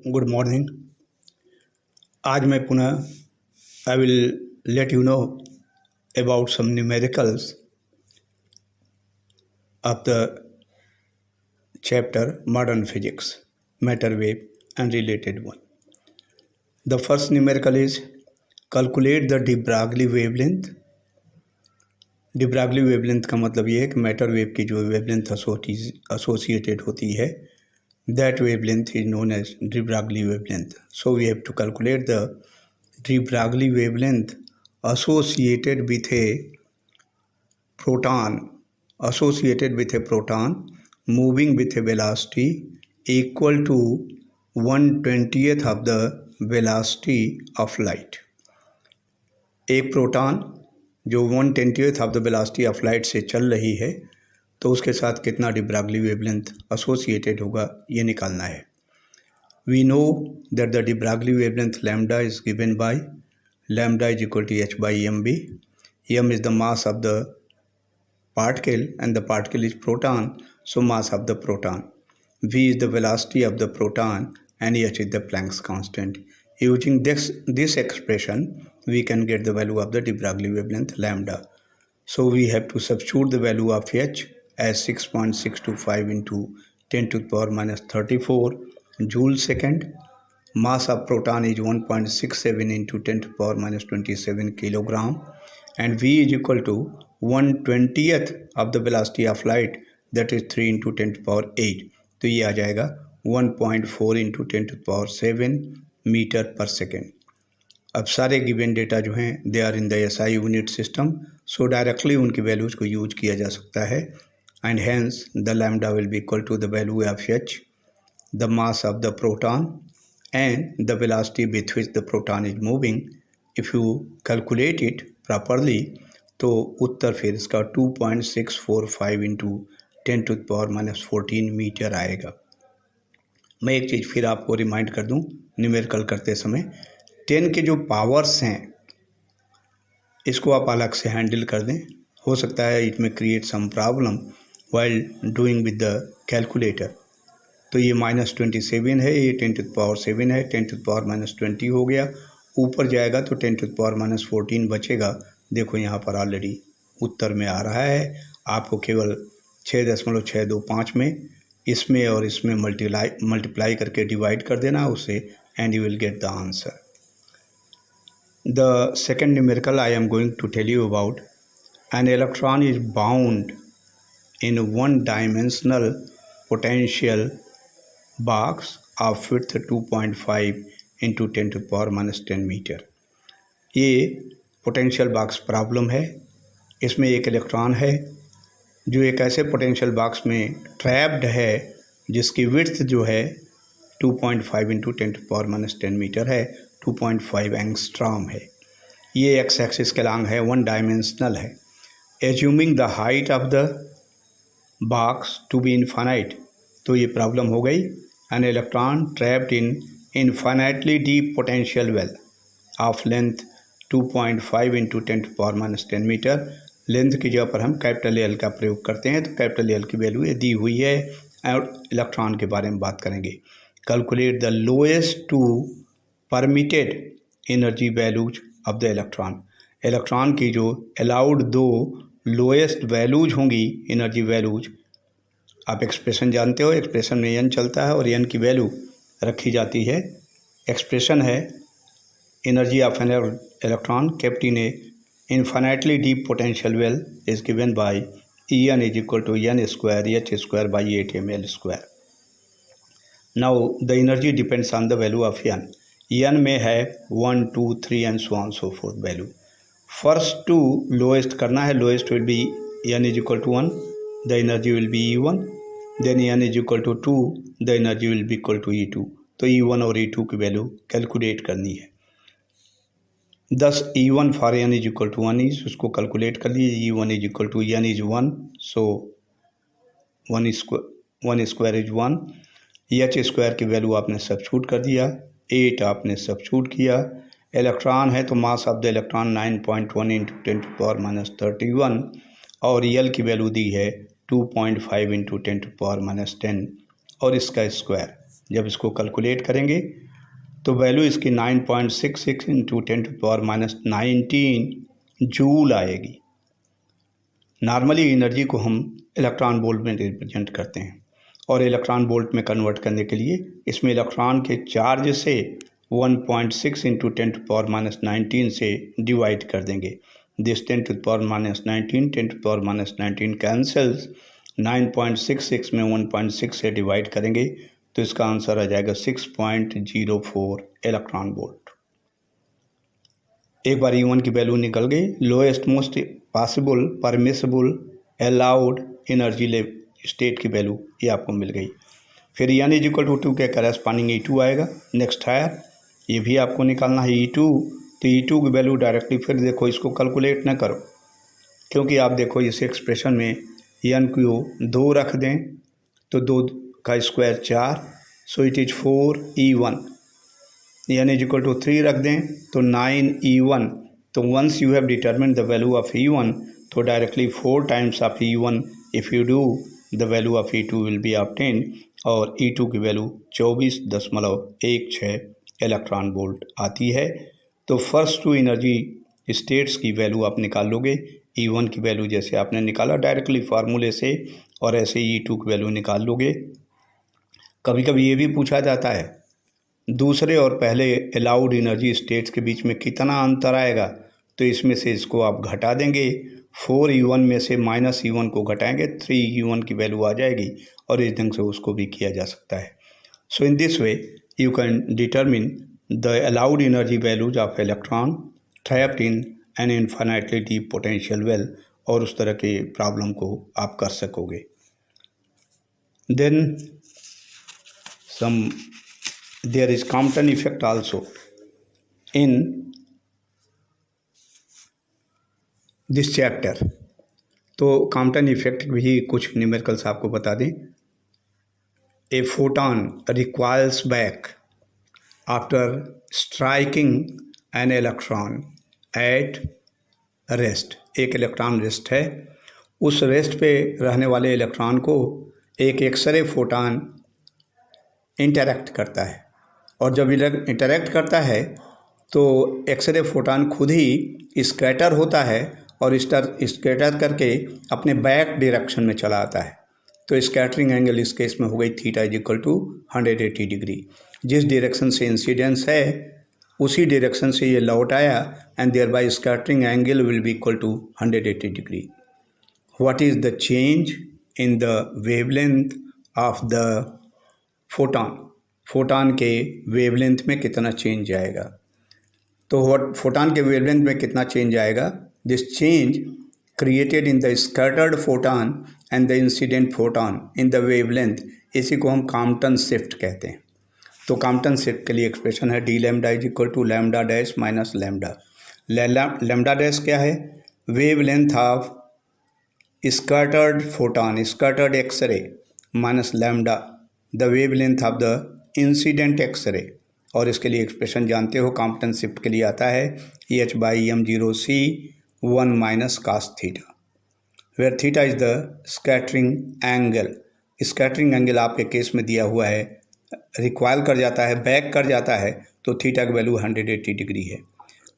Good morning. आज मैं पुनः I will let you know about some numericals of the chapter modern physics, matter wave and related one. The first numerical is calculate the de Broglie wavelength. De Broglie wavelength का मतलब ये है कि matter wave की जो wavelength associated होती है, that wavelength is known as de Broglie wavelength. So we have to calculate the de Broglie wavelength associated with a proton moving with a velocity equal to 1/20th of the velocity of light. एक proton जो 1/20th of the velocity of light से चल रही है, तो उसके साथ कितना डी ब्रागली वेवलेंथ एसोसिएटेड होगा ये निकालना है। We know that the de Broglie wavelength lambda is given by lambda is equal to h by mv. m is the mass of the particle and the particle is proton, so mass of the proton. v is the velocity of the proton and h is the Planck's constant. Using this expression we can get the value of the de Broglie wavelength lambda. So we have to substitute the value of h as 6.625 into 10 to the power minus 34 joule second. Mass of proton is 1.67 into 10 to the power minus 27 kilogram, and v is equal to 1/20th of the velocity of light, that is 3 into 10 to the power 8. तो ये आ जाएगा 1.4 into 10 to the power 7 metre पर second. अब सारे given data जो हैं they are in the SI unit system, so directly उनकी values को यूज किया जा सकता है, and hence the lambda will be equal to the value of h, the mass of the proton and the velocity with which the proton is moving. If you calculate it properly तो उत्तर फिर इसका 2.645 into 10 to the power minus 14 metre आएगा। मैं एक चीज़ फिर आपको remind कर दूं, न्यूमेरिकल करते समय 10 के जो पावर्स हैं इसको आप अलग से हैंडल कर दें। हो सकता है इट में create some problem while doing with the calculator. तो ये -27 है, ये 10 to the power 7 है, 10 to the power minus 20 हो गया, ऊपर जाएगा तो 10 to the power minus 14 बचेगा। देखो यहाँ पर ऑलरेडी उत्तर में आ रहा है, आपको केवल 6.625 में इसमें और इसमें मल्टीप्लाई करके डिवाइड कर देना उसे, and you will get the answer. The second numerical I am going to tell you about, an electron is bound in one-dimensional potential box of width 2.5 into 10 to the power minus 10 metre. ये potential box problem है। इसमें एक electron है जो एक ऐसे potential box में trapped है जिसकी विड्थ जो है 2.5 into 10 to the power minus 10 metre है, 2.5 एंगस्ट्रॉम है। ये एक्स एक्सिस के लॉन्ग है, वन डायमेंशनल है। Assuming the height of the box to be infinite, तो ये प्रॉब्लम हो गई। An electron trapped in infinitely deep potential well of length 2.5 into 10 to the power minus 10 metre. Length की जगह पर हम कैपिटल एल का प्रयोग करते हैं, तो कैपिटल एल की वैल्यू ये दी हुई है और इलेक्ट्रॉन के बारे में बात करेंगे। Calculate the lowest two permitted energy values of the electron. Electron की जो अलाउड दो लोएस्ट वैल्यूज होंगी, एनर्जी वैल्यूज, आप एक्सप्रेशन जानते हो, एक्सप्रेशन में एन चलता है और एन की वैल्यू रखी जाती है। एक्सप्रेशन है energy of an electron kept in A infinitely deep potential well is given bye En is equal to n square h square by 8 ml square. Now the energy depends on the value of n. n में है 1, 2, 3 and so on so forth value. First to lowest करना है, lowest will be n is equal to 1, the energy will be E1. Then n is equal to 2, the energy will be equal to E2. तो E1 और E2 की value calculate करनी है। दस E1 for n is equal to 1 is, उसको calculate कर लीजिए। E1 is equal to n is 1, so 1 square is 1। h square की वैल्यू आपने सब्स्टिट्यूट कर दिया, 8 आपने सब्स्टिट्यूट किया। इलेक्ट्रॉन है तो mass of the electron 9.1 into 10 to the power minus 31, और यल की वैल्यू दी है 2.5 into 10 to the power minus 10 और इसका स्क्वायर। जब इसको कैलकुलेट करेंगे तो वैल्यू इसकी 9.66 इंटू 10⁻19 जूल आएगी। नॉर्मली एनर्जी को हम इलेक्ट्रॉन वोल्ट में रिप्रेजेंट करते हैं और इलेक्ट्रॉन वोल्ट में कन्वर्ट करने के लिए इसमें इलेक्ट्रॉन के चार्ज से 1.6 इंटू 10⁻19 से डिवाइड कर देंगे। दिस 10⁻19 कैंसल्स, 9.66 में 1.6 से डिवाइड करेंगे तो इसका आंसर आ जाएगा 6.04 इलेक्ट्रॉन वोल्ट। एक बार E1 की वैल्यू निकल गई, lowest most possible permissible allowed energy state की वैल्यू ये आपको मिल गई। फिर n=2 के करस्पॉन्डिंग E2 आएगा। नेक्स्ट हायर ये भी आपको निकालना है E2, तो E2 की वैल्यू डायरेक्टली फिर देखो, इसको कैलकुलेट ना करो क्योंकि आप देखो इस एक्सप्रेशन में n को 2 रख दें तो 2 का square 4, so it is 4E1। n=3 रख दें तो 9E1। तो once you have determine the value of E1 तो directly 4 times of E1 if you do the value of E2 will be obtain, और E2 की वैल्यू 24.16 इलेक्ट्रॉन वोल्ट आती है। तो फर्स्ट टू एनर्जी स्टेट्स की value आप निकाल लोगे। E1 की वैल्यू जैसे आपने निकाला डायरेक्टली फार्मूले से, और ऐसे E2 की वैल्यू निकाल लोगे। कभी कभी ये भी पूछा जाता है दूसरे और पहले अलाउड एनर्जी स्टेट्स के बीच में कितना अंतर आएगा, तो इसमें से इसको आप घटा देंगे। 4E1 में से -E1 को घटाएंगे, 3E1 की वैल्यू आ जाएगी, और इस ढंग से उसको भी किया जा सकता है। So in this way you can determine the allowed energy values of electron trapped in an infinitely deep potential well, और उस तरह के प्रॉब्लम को आप कर सकोगे। Then there is Compton effect also in this chapter। तो कॉम्पटन इफेक्ट भी कुछ न्यूमेरिकल्स आपको बता दें। A photon requires back after striking an electron at rest. एक इलेक्ट्रॉन रेस्ट है, उस रेस्ट पे रहने वाले इलेक्ट्रॉन को एक एक्सरे फोटॉन इंटरैक्ट करता है, और जब इंटरैक्ट करता है तो एक्सरे फोटॉन खुद ही स्कैटर होता है और स्कैटर करके अपने बैक डायरेक्शन में चला आता है। तो स्कैटरिंग एंगल इस केस में हो गई θ=180 डिग्री। जिस डायरेक्शन से इंसिडेंस है उसी डायरेक्शन से ये लौट आया, and thereby scattering angle will be equal to 180 degree. What is the change in the wavelength of the photon? Photon के वेवलेंथ में कितना चेंज आएगा? तो फोटॉन के वेवलेंथ में कितना चेंज आएगा? This change created in the scattered photon and the incident photon in the wavelength, इसी को हम कॉम्पटन शिफ्ट कहते हैं। तो कॉम्पटन शिफ्ट के लिए एक्सप्रेशन है d λ=λ' - λ'। क्या है? Wavelength of scattered photon, scattered x ray, minus lambda the wavelength of the incident x ray. और इसके लिए एक्सप्रेशन जानते हो, कॉम्पटन शिफ्ट के लिए आता है H/m0c 1 - cos θ, where theta is the scattering angle. Scattering angle आपके केस में दिया हुआ है, रिक्वायल कर जाता है, बैक कर जाता है, तो थीटा की वैल्यू 180 डिग्री है।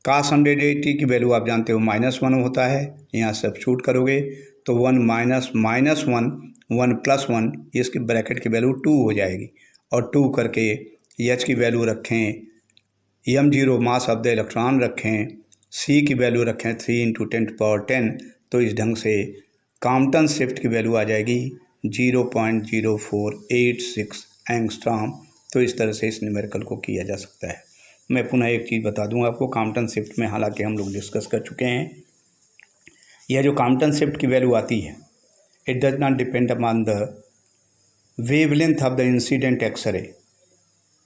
cos 180 की वैल्यू आप जानते हो -1 होता है, यहाँ सब्स्टिट्यूट करोगे तो 1 - 1 इसके ब्रैकेट की वैल्यू 2 हो जाएगी, और 2 करके H की वैल्यू रखें, m0 mass of the electron रखें, C की वैल्यू रखें 3 × 10⁻10, तो इस ढंग से कॉम्पटन शिफ्ट की वैल्यू आ जाएगी 0.0486 एंगस्ट्रॉम। तो इस तरह से इस न्यूमेरिकल को किया जा सकता है। मैं पुनः एक चीज़ बता दूं आपको, कॉम्पटन शिफ्ट में हालांकि हम लोग डिस्कस कर चुके हैं, यह जो कॉम्पटन शिफ्ट की वैल्यू आती है, it does not depend upon the wavelength of the incident x ray,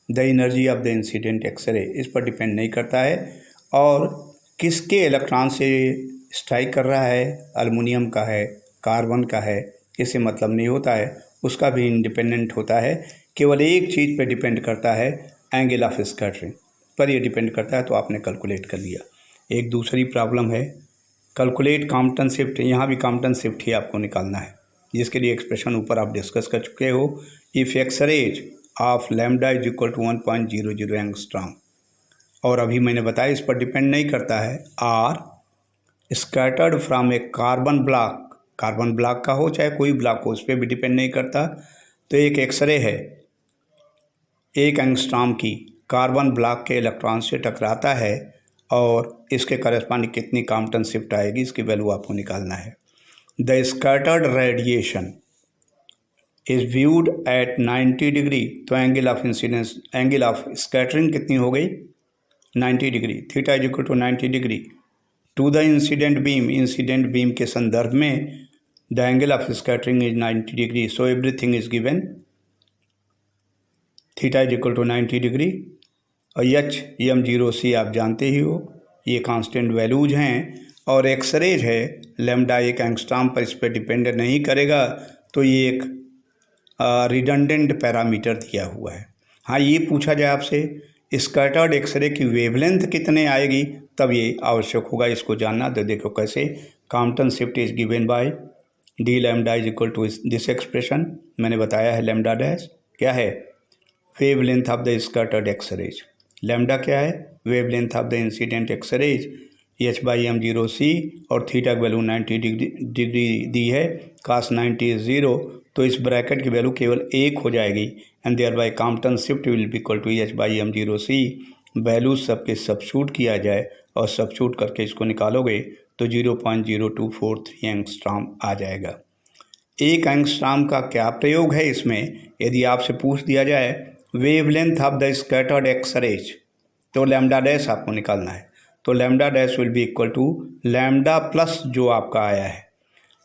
the energy of the incident x ray, इस पर डिपेंड नहीं करता है। और किसके इलेक्ट्रॉन से स्ट्राइक कर रहा है, एल्युमिनियम का है, कार्बन का है, इससे मतलब नहीं होता है, उसका भी इंडिपेंडेंट होता है। केवल एक चीज़ पे डिपेंड करता है, एंगल ऑफ स्कैटरिंग पर ये डिपेंड करता है। तो आपने कैलकुलेट कर लिया। एक दूसरी प्रॉब्लम है कैलकुलेट कॉम्पटन शिफ्ट। यहाँ भी कॉम्पटन शिफ्ट ही आपको निकालना है, जिसके लिए एक्सप्रेशन ऊपर आप डिस्कस कर चुके हो। If x rays of lambda is equal to 1.00 angstrom. और अभी मैंने बताया इस पर डिपेंड नहीं करता है। Are scattered from a carbon block का हो चाहे कोई ब्लॉक हो, उस पर भी डिपेंड नहीं करता। तो एक एक्सरे है, 1 एंगस्ट्रॉम की कार्बन ब्लॉक के इलेक्ट्रॉन से टकराता है और इसके करस्पॉन्डिंग कितनी कॉम्पटन शिफ्ट आएगी, इसकी वैल्यू आपको निकालना है। The scattered radiation is viewed at 90 degree. तो angle of incidence, angle of scattering कितनी हो गई, 90 degree. Theta is equal to 90 degree to the incident beam. Incident beam के संदर्भ में the angle of scattering is 90 degree. So everything is given. Theta is equal to 90 degree और H M 0 आप जानते ही हो, ये कांस्टेंट वैल्यूज हैं। और एक्सरेज है लैम्डा 1 एंगस्ट्रॉम पर, इस पर डिपेंड नहीं करेगा। तो ये एक रिडंडेंट पैरामीटर दिया हुआ है। हाँ, ये पूछा जाए आपसे स्कैटर्ड एक्सरे की वेवलेंथ कितने आएगी, तब ये आवश्यक होगा इसको जानना। तो देखो कैसे, Compton shift is given by d lambda is equal to this expression. मैंने बताया है लैम्डा डैश क्या है, wavelength of the scattered x rays. Lambda क्या है, wavelength of the incident x rays, h/m0c। और थीटा की वैल्यू 90 डिग्री दी है, cos 90 इज 0। तो इस ब्रैकेट की वैल्यू केवल 1 हो जाएगी and thereby Compton shift will be equal to h/m0c। Value सबके सब्स्टिट्यूट किया जाए और सब्स्टिट्यूट करके इसको निकालोगे तो 0.0243 एंगस्ट्रॉम आ जाएगा। 1 एंगस्ट्रॉम का क्या प्रयोग है इसमें, यदि आपसे पूछ दिया जाए wavelength of the scattered x rays, तो लैम्डा डैश आपको निकालना है। तो lambda dash will be equal to lambda plus जो आपका आया है,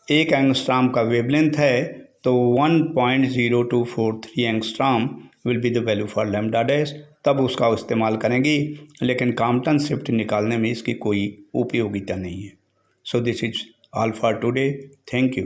1 एंगस्ट्रॉम का वेवलेंथ है तो 1.0243 angstrom will be the value for lambda dash. तब उसका इस्तेमाल करेंगी, लेकिन कॉम्पटन शिफ्ट निकालने में इसकी कोई उपयोगिता नहीं है। So this is all for today. Thank you.